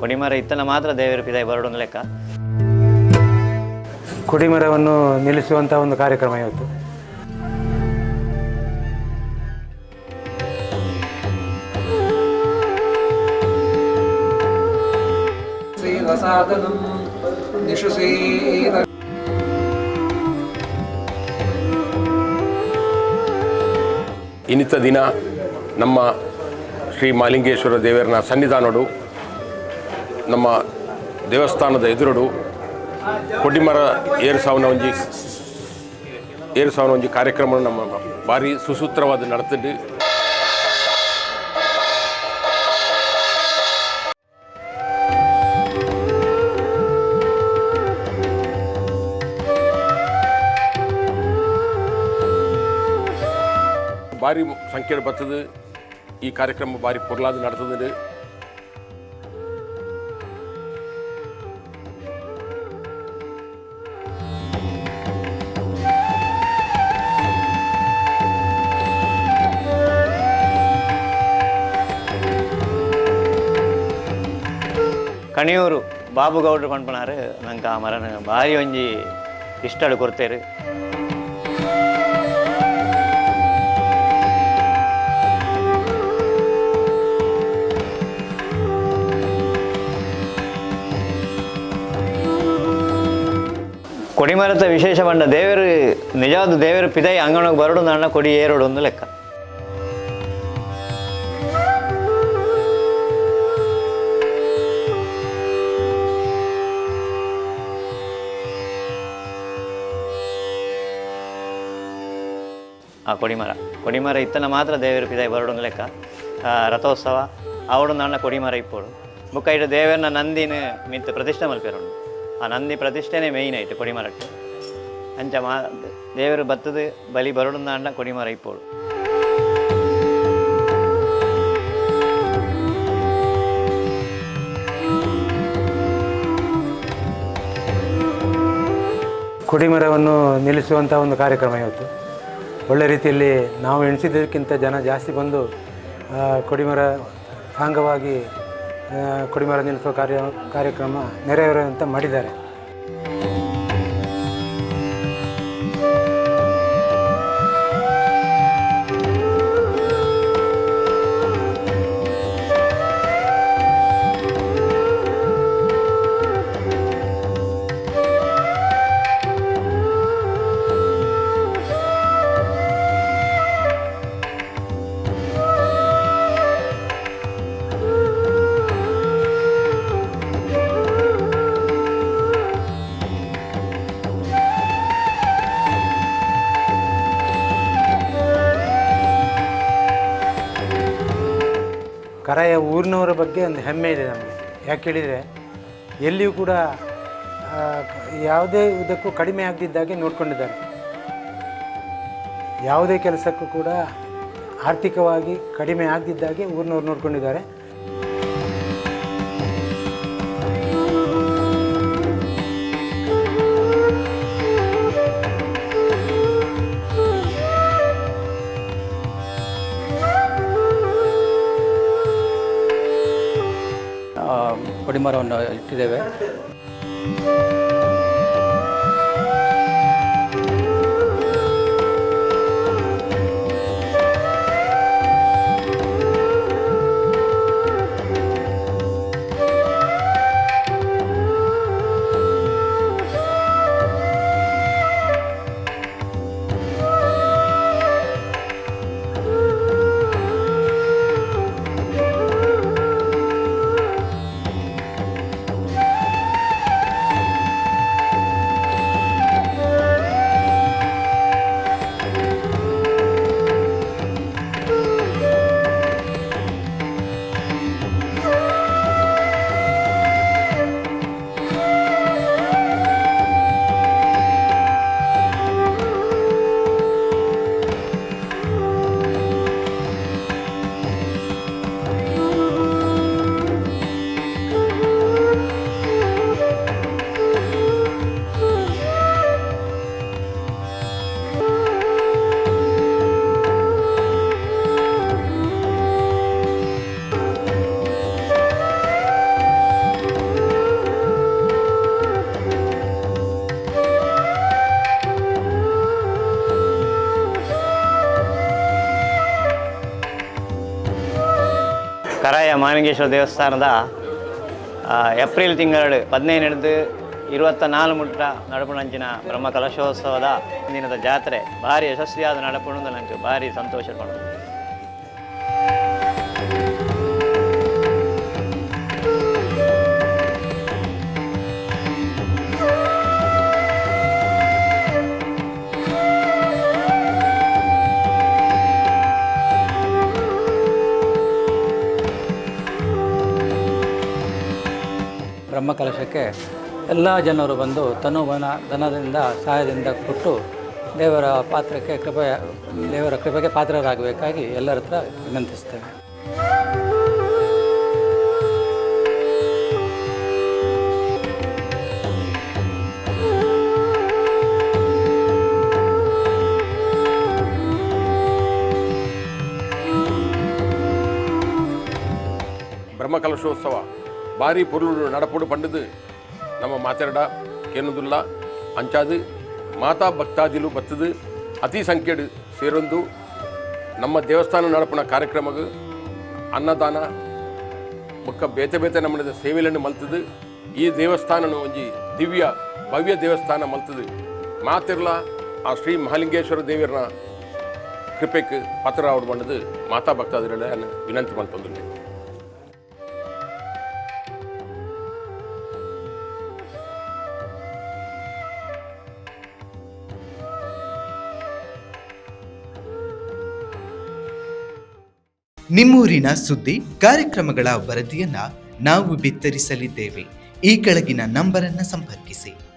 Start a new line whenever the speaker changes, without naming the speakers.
ಕೊಡಿಮರ ಇತ್ತನ ಮಾತ್ರ ದೇವರು ಪಿದಾಯಿ ಬರಡೊಂದು ಲೆಕ್ಕ.
ಕೊಡಿಮರವನ್ನು ನಿಲ್ಲಿಸುವಂಥ ಒಂದು ಕಾರ್ಯಕ್ರಮ ಇವತ್ತು.
ಇನ್ನಿತ ದಿನ ನಮ್ಮ ಶ್ರೀ ಮಾಲಿಂಗೇಶ್ವರ ದೇವರನ ಸನ್ನಿಧಾನಡು ನಮ್ಮ ದೇವಸ್ಥಾನದ ಎದುರುಡು ಕೊಡಿಮರ ಏರು ಸಾವಿನ ಒಂಜಿ ಕಾರ್ಯಕ್ರಮ ನಮ್ಮ ಭಾರಿ ಸುಸೂತ್ರವಾದ ನಡೆತಿದ್ದು ಭಾರಿ ಸಂಖ್ಯೆಯಲ್ಲಿ ಬರ್ತದೆ. ಈ ಕಾರ್ಯಕ್ರಮ ಭಾರಿ ಪೊರ್ಲಾದ ನಡೆತದೆ.
ಕಣಿಯೂರು ಬಾಬುಗೌಡ್ರು ಪಂಪನಾರು ನಂಗೆ ಆ ಮರನ ಭಾರಿ ಒಂಜಿ ಇಷ್ಟಡು ಕೊಡ್ತೇರು. ಕೊಡಿಮರದ ವಿಶೇಷ ಬಂಡ ದೇವರು ನಿಜವಾದ ದೇವರು ಪಿದಾಯಿ ಅಂಗಣಕ್ಕೆ ಬರಡು ಅಣ್ಣ ಕೊಡಿ ಏರೋಡು ಒಂದು ಲೆಕ್ಕ. ಆ ಕೊಡಿಮರ ಇತ್ತನ ಮಾತ್ರ ದೇವರು ಪಿದಾಯಿ ಬರಡು ಒಂದು ಲೆಕ್ಕ. ರಥೋತ್ಸವ ಅವಡೊಂದು ಅಣ್ಣ ಕೊಡಿಮರ ಇಪ್ಪೋಡು ಬುಕ್ಕ ಇಟ್ಟು ದೇವರನ್ನ ನಂದಿನ ಮಿತ್ತು ಪ್ರತಿಷ್ಠೆ ಮಲ್ಪೇರೋಡು. ಆ ನಂದಿ ಪ್ರತಿಷ್ಠೆನೇ ಮೇಯ್ನ್ ಆಯಿತು ಕೊಡಿಮರಕ್ಕೆ. ಅಂಚ ದೇವರು ಬತ್ತದು ಬಲಿ ಬರಡು ಅಣ್ಣ ಕೊಡಿಮರ ಇಪ್ಪೋಡು.
ಕೊಡಿಮರವನ್ನು ನಿಲ್ಲಿಸುವಂಥ ಒಂದು ಕಾರ್ಯಕ್ರಮ ಇವತ್ತು. ಒಳ್ಳೆ ರೀತಿಯಲ್ಲಿ ನಾವು ಎಣಿಸಿದ್ದಕ್ಕಿಂತ ಜನ ಜಾಸ್ತಿ ಬಂದು ಕೊಡಿಮರ ಸಾಂಗವಾಗಿ ಕೊಡಿಮರ ನಿಲ್ಲಿಸುವ ಕಾರ್ಯಕ್ರಮ ನೆರವೇರುವಂತ ಮಾಡಿದ್ದಾರೆ. ಕರಾಯ ಊರಿನವರ ಬಗ್ಗೆ ಒಂದು ಹೆಮ್ಮೆ ಇದೆ ನಮಗೆ. ಯಾಕೆ ಹೇಳಿದರೆ ಎಲ್ಲಿಯೂ ಕೂಡ ಯಾವುದೇ ಇದಕ್ಕೂ ಕಡಿಮೆ ಆಗದಿದ್ದಾಗೆ ನೋಡ್ಕೊಂಡಿದ್ದಾರೆ. ಯಾವುದೇ ಕೆಲಸಕ್ಕೂ ಕೂಡ ಆರ್ಥಿಕವಾಗಿ ಕಡಿಮೆ ಆಗದಿದ್ದಾಗೆ ಊರಿನವ್ರು ನೋಡ್ಕೊಂಡಿದ್ದಾರೆ.
ಕೊಡಿಮರವನ್ನು ಇಟ್ಟಿದ್ದೇವೆ.
ಕರಾಯ ಮಾಲಿಂಗೇಶ್ವರ ದೇವಸ್ಥಾನದ ಏಪ್ರಿಲ್ ತಿಂಗಳು 15 ಹಿಡಿದು 24 ಮುಟ್ಟ ನಡಪುಣಂಚಿನ ಬ್ರಹ್ಮ ಕಲಶೋತ್ಸವದ ದಿನದ ಜಾತ್ರೆ ಭಾರಿ ಯಶಸ್ವಿಯಾದ ನಡಪುಣದ ನನಗೆ ಭಾರಿ ಸಂತೋಷ ಪಡೋದು.
ಬ್ರಹ್ಮಕಲಶಕ್ಕೆ ಎಲ್ಲ ಜನರು ಬಂದು ಧನದಿಂದ ಸಹಾಯದಿಂದ ಕೊಟ್ಟು ದೇವರ ಕೃಪೆಗೆ ಪಾತ್ರರಾಗಬೇಕಾಗಿ ಎಲ್ಲರ ಹತ್ರ ವಿನಂತಿಸ್ತೇವೆ.
ಬ್ರಹ್ಮಕಲಶೋತ್ಸವ ಭಾರಿ ಪೊರ್ಲು ನಡಪೊಡು ಪಂಡದು ನಮ್ಮ ಮಾತೆರಡ ಕೇನುದುಲ್ಲ ಅಂಚಾದು ಮಾತಾ ಭಕ್ತಾದಿಲು ಬತ್ತದು ಅತಿ ಸಂಖ್ಯೆಡು ಸೇರೊಂದು ನಮ್ಮ ದೇವಸ್ಥಾನ ನಡಪುನ ಕಾರ್ಯಕ್ರಮಗೂ ಅನ್ನದಾನ ಬೊಕ್ಕ ಬೇತೆ ಬೇತೆ ನಮ್ಮದ ಸೇವೆಗಳನ್ನು ಮಲ್ತದು. ಈ ದೇವಸ್ಥಾನನು ಒಂಜಿ ದಿವ್ಯ ಭವ್ಯ ದೇವಸ್ಥಾನ ಮಲ್ತದು. ಮಾತಿರ್ಲ ಆ ಶ್ರೀ ಮಹಾಲಿಂಗೇಶ್ವರ ದೇವರನ ಕೃಪೆಗೆ ಪಾತ್ರ ಆವಡು ಬಂಡದು ಮಾತಾ ಭಕ್ತಾದಿಗಳ ವಿನಂತಿ ಮಲ್ತೊಂದು.
ನಿಮ್ಮೂರಿನ ಸುದ್ದಿ ಕಾರ್ಯಕ್ರಮಗಳ ವರದಿಯನ್ನ ನಾವು ಬಿತ್ತರಿಸಲಿದ್ದೇವೆ. ಈ ಕೆಳಗಿನ ನಂಬರನ್ನು ಸಂಪರ್ಕಿಸಿ.